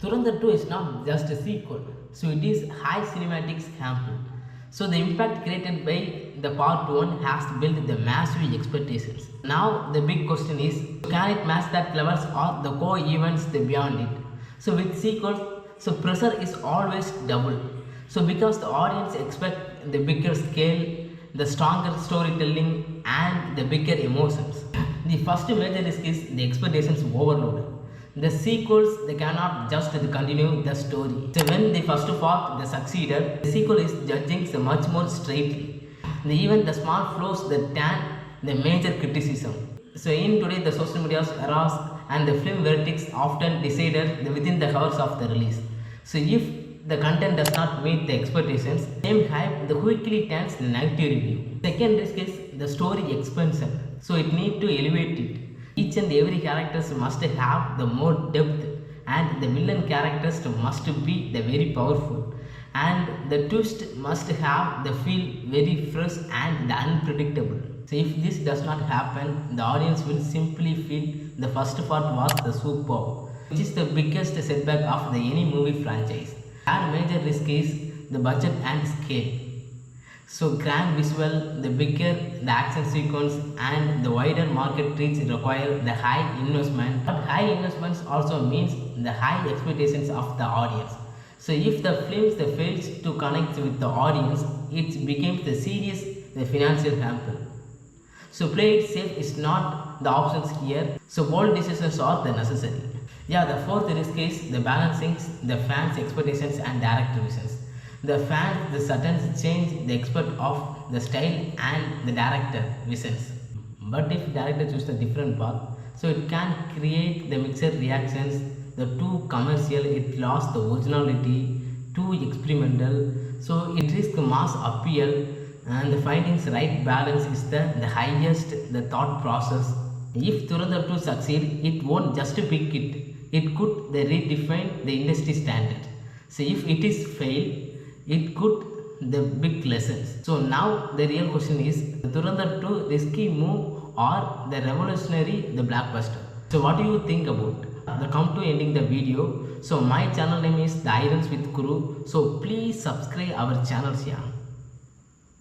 Dhurandhar 2 is not just a sequel, so it is high cinematic sample. So the impact created by the part 1 has built the massive expectations. Now the big question is, can it match that levels or the co-events beyond it? So with sequels, so pressure is always double. So because the audience expect the bigger scale, the stronger storytelling and the bigger emotions. The first major risk is the expectations overload. The sequels, they cannot just continue the story. So when the first part they succeeded, the sequel is judging so much more straightly. Even the small flaws that turn the major criticism. So in today the social media's eras and the film verdicts often decided within the hours of the release. So if the content does not meet the expectations, same hype the quickly turns the negative review. Second risk is the story expansion. So it need to elevate it. Each and every characters must have the more depth, and the villain characters must be the very powerful, and the twist must have the feel very fresh and the unpredictable. So if this does not happen, the audience will simply feel the first part was the superb, which is the biggest setback of the any movie franchise. Our major risk is the budget and scale. So grand visual, the bigger the action sequence and the wider market reach require the high investment. But high investments also means the high expectations of the audience. So if the films fails to connect with the audience, it becomes the serious the financial hamper. So play it safe is not the options here. So bold decisions are the necessary. Yeah, the fourth risk is the balancing the fans' expectations and director visions. The fans, the certain change the expert of the style and the director visions. But if director chooses a different path, so it can create the mixed reactions. The too commercial, it lost the originality, too experimental, so it risks mass appeal, and the findings right balance is the highest the thought process. If Dhurandhar 2 succeed, it won't just pick it. It could redefine the industry standard. So if it is fail, it could the big lessons. So now the real question is, the Dhurandhar 2 risky move or the revolutionary the blackbuster? So what do you think about? The come to ending the video. So my channel name is The Irons with Guru. So please subscribe our channels here.